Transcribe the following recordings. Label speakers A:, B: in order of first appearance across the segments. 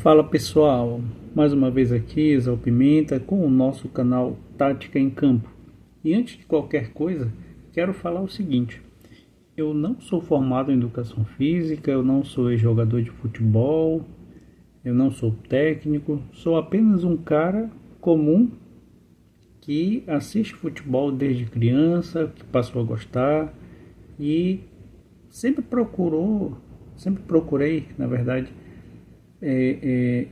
A: Fala pessoal, mais uma vez aqui, Exal Pimenta, com o nosso canal Tática em Campo. E antes de qualquer coisa, quero falar o seguinte: eu não sou formado em educação física, eu não sou jogador de futebol, eu não sou técnico, sou apenas um cara comum que assiste futebol desde criança, que passou a gostar e sempre procurei, na verdade,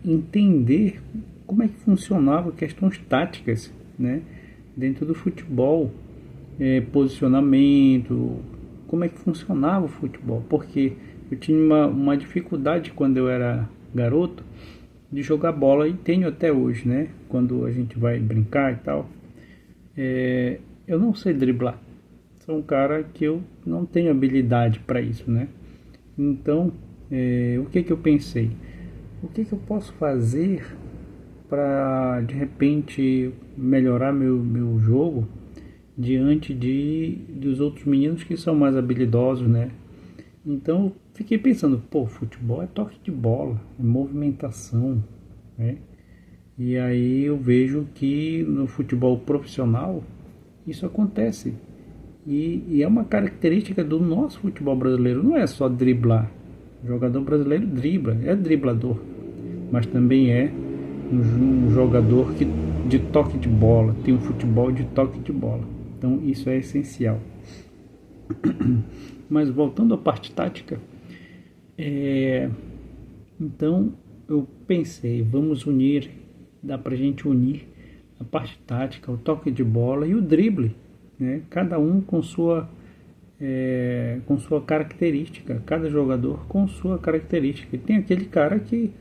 A: entender como é que funcionava questões táticas, né, dentro do futebol, posicionamento, como é que funcionava o futebol, porque eu tinha uma dificuldade quando eu era garoto de jogar bola e tenho até hoje, né, quando a gente vai brincar e tal, eu não sei driblar, sou um cara que eu não tenho habilidade para isso, né, então o que eu pensei? O que eu posso fazer para de repente melhorar meu jogo diante dos outros meninos que são mais habilidosos, né? Então fiquei pensando, pô, futebol é toque de bola, é movimentação, né? E aí eu vejo que no futebol profissional isso acontece. E é uma característica do nosso futebol brasileiro, não é só driblar. O jogador brasileiro dribla, é driblador, mas também é um jogador de toque de bola, tem um futebol de toque de bola. Então isso é essencial. Mas voltando à parte tática, então eu pensei, vamos unir, dá pra gente unir a parte tática, o toque de bola e o drible, né? Cada um com sua característica, cada jogador com sua característica. E tem aquele cara que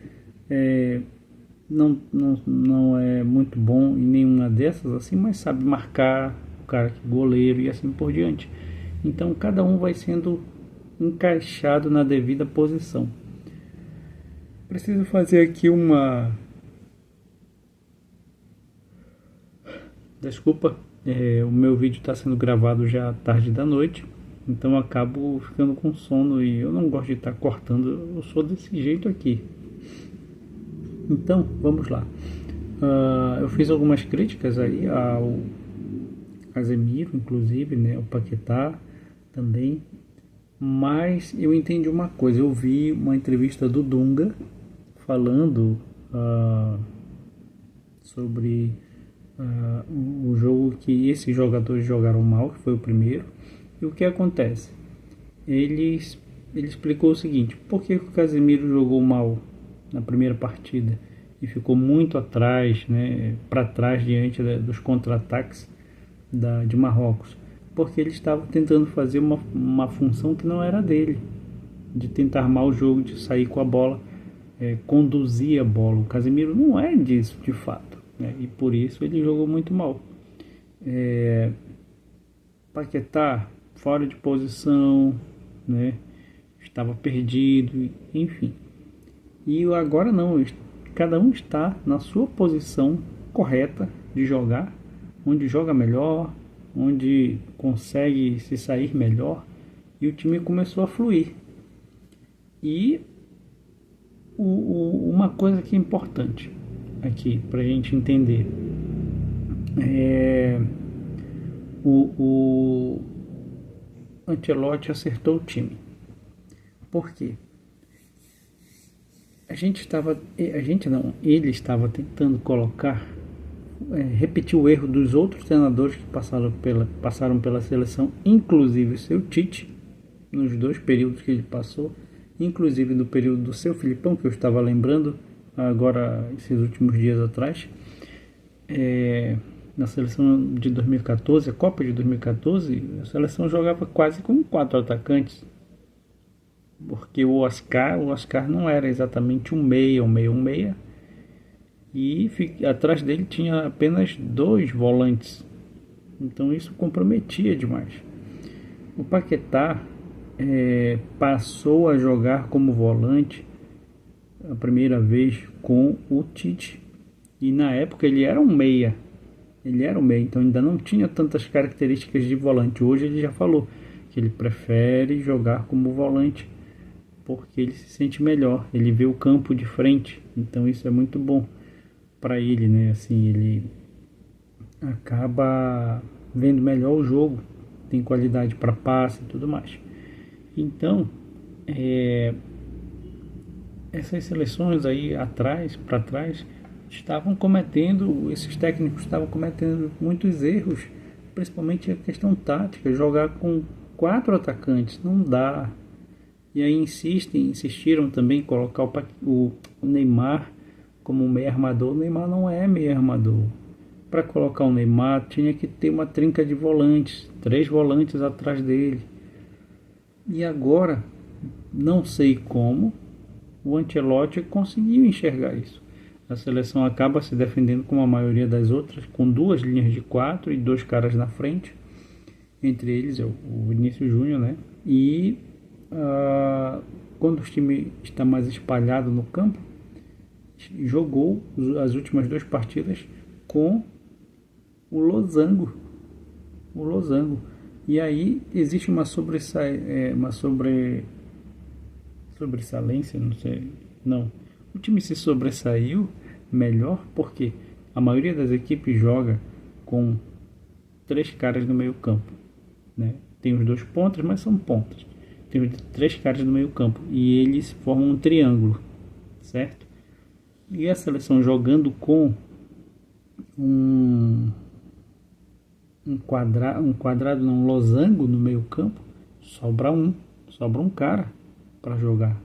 A: não é muito bom em nenhuma dessas, assim, mas sabe marcar, o cara que é goleiro e assim por diante. Então cada um vai sendo encaixado na devida posição. Preciso fazer aqui desculpa, o meu vídeo está sendo gravado já à tarde da noite, então eu acabo ficando com sono e eu não gosto de estar cortando, eu sou desse jeito aqui. Então, vamos lá. Eu fiz algumas críticas aí ao Casemiro, inclusive, né, ao Paquetá também, mas eu entendi uma coisa. Eu vi uma entrevista do Dunga falando sobre o jogo que esses jogadores jogaram mal, que foi o primeiro. E o que acontece? Ele explicou o seguinte: por que o Casemiro jogou mal na primeira partida e ficou muito atrás, né, para trás diante dos contra-ataques de Marrocos? Porque ele estava tentando fazer uma função que não era dele, de tentar armar o jogo, de sair com a bola, conduzir a bola. O Casemiro não é disso de fato, né, e por isso ele jogou muito mal. Paquetá fora de posição, né, estava perdido, enfim. E agora não, cada um está na sua posição correta de jogar, onde joga melhor, onde consegue se sair melhor, e o time começou a fluir. E uma coisa que é importante aqui para a gente entender, o Ancelotti acertou o time. Por quê? Ele estava tentando repetir o erro dos outros treinadores que passaram pela seleção, inclusive o seu Tite, nos dois períodos que ele passou, inclusive no período do seu Filipão, que eu estava lembrando agora, esses últimos dias atrás, na seleção de 2014, a Copa de 2014, a seleção jogava quase com 4 atacantes, porque o Oscar não era exatamente um meia, e atrás dele tinha apenas 2 volantes, então isso comprometia demais. O Paquetá passou a jogar como volante a primeira vez com o Tite, e na época ele era um meia, então ainda não tinha tantas características de volante. Hoje ele já falou que ele prefere jogar como volante porque ele se sente melhor, ele vê o campo de frente, então isso é muito bom para ele, né? Assim, ele acaba vendo melhor o jogo, tem qualidade para passe e tudo mais. Então, essas seleções aí atrás, para trás, esses técnicos estavam cometendo muitos erros, principalmente a questão tática, jogar com 4 atacantes, não dá. E aí insistiram também em colocar o Neymar como meio armador. O Neymar não é meio armador. Para colocar o Neymar tinha que ter uma trinca de volantes, 3 volantes atrás dele. E agora, não sei como, o Ancelotti conseguiu enxergar isso. A seleção acaba se defendendo como a maioria das outras, com 2 linhas de 4 e 2 caras na frente. Entre eles é o Vinícius Júnior, né? E quando o time está mais espalhado no campo, jogou as últimas 2 partidas com o losango. E aí existe uma sobressalência, não sei, não. O time se sobressaiu melhor porque a maioria das equipes joga com 3 caras no meio campo, né? Tem os 2 pontas, mas são pontas. Tem 3 caras no meio campo e eles formam um triângulo, certo? E a seleção jogando com um quadrado, não, um losango no meio campo, sobra um cara para jogar,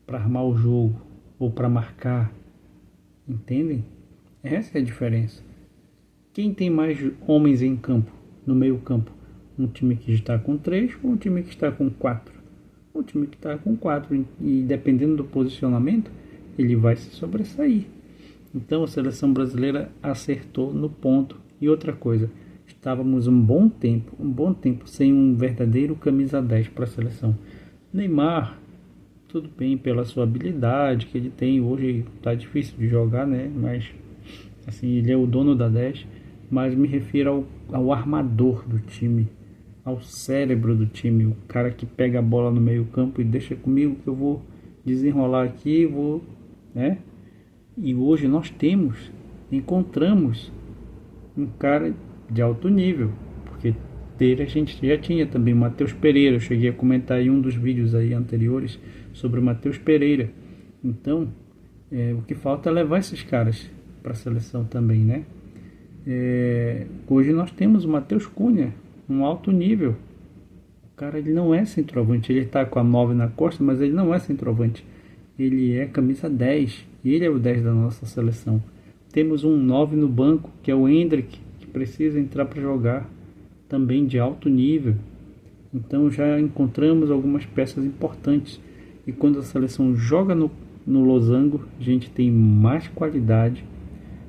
A: para armar o jogo ou para marcar, entendem? Essa é a diferença. Quem tem mais homens em campo, no meio campo? Um time que está com 3 ou um time que está com 4? O time que está com 4, e dependendo do posicionamento, ele vai se sobressair. Então a seleção brasileira acertou no ponto. E outra coisa, estávamos um bom tempo sem um verdadeiro camisa 10 para a seleção. Neymar, tudo bem pela sua habilidade que ele tem, hoje está difícil de jogar, né? Mas assim, ele é o dono da 10, mas me refiro ao armador do time, ao cérebro do time, o cara que pega a bola no meio campo e deixa comigo que eu vou desenrolar aqui, né? E hoje nós encontramos um cara de alto nível, porque a gente já tinha também o Matheus Pereira. Eu cheguei a comentar em um dos vídeos aí anteriores sobre o Matheus Pereira. Então, o que falta é levar esses caras para a seleção também, né? Hoje nós temos o Matheus Cunha, um alto nível. O cara, ele não é centroavante, ele está com a 9 na costa, mas ele não é centroavante. Ele é camisa 10, ele é o 10 da nossa seleção. Temos um 9 no banco, que é o Endrick, que precisa entrar para jogar, também de alto nível. Então já encontramos algumas peças importantes. E quando a seleção joga no losango, a gente tem mais qualidade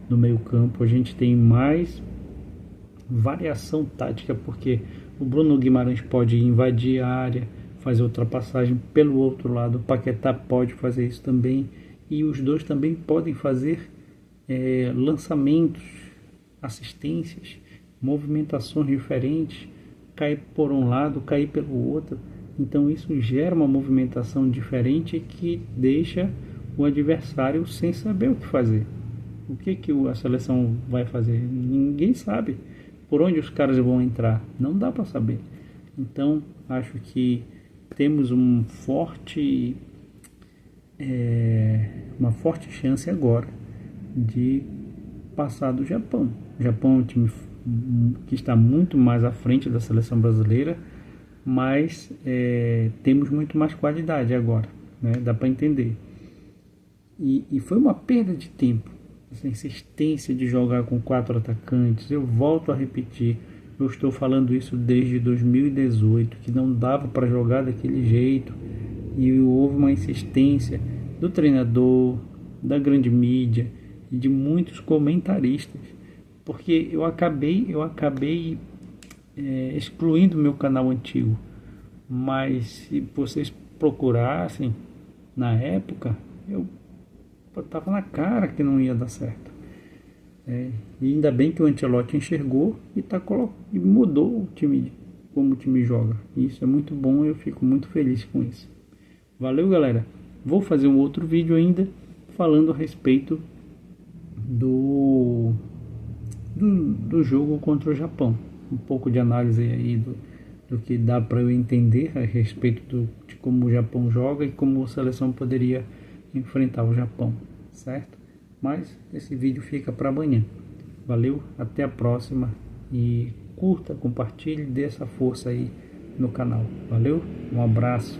A: no meio campo, a gente tem mais variação tática, porque o Bruno Guimarães pode invadir a área, fazer ultrapassagem pelo outro lado, o Paquetá pode fazer isso também, e os dois também podem fazer lançamentos, assistências, movimentações diferentes, cair por um lado, cair pelo outro. Então isso gera uma movimentação diferente que deixa o adversário sem saber o que fazer. O que a seleção vai fazer? Ninguém sabe por onde os caras vão entrar, não dá para saber. Então acho que temos uma forte chance agora de passar do Japão. O Japão é um time que está muito mais à frente da seleção brasileira, mas temos muito mais qualidade agora, né? Dá para entender. E foi uma perda de tempo essa insistência de jogar com 4 atacantes. Eu volto a repetir, eu estou falando isso desde 2018, que não dava para jogar daquele jeito, e houve uma insistência do treinador, da grande mídia e de muitos comentaristas, porque eu acabei excluindo meu canal antigo. Mas se vocês procurassem na época, eu estava na cara que não ia dar certo. E ainda bem que o Ancelotti enxergou e mudou o time, como o time joga. E isso é muito bom, eu fico muito feliz com isso. Valeu, galera. Vou fazer um outro vídeo ainda falando a respeito do jogo contra o Japão. Um pouco de análise aí do que dá para eu entender a respeito de como o Japão joga e como a seleção poderia enfrentar o Japão, certo? Mas esse vídeo fica para amanhã. Valeu, até a próxima e curta, compartilhe, dê essa força aí no canal. Valeu, um abraço.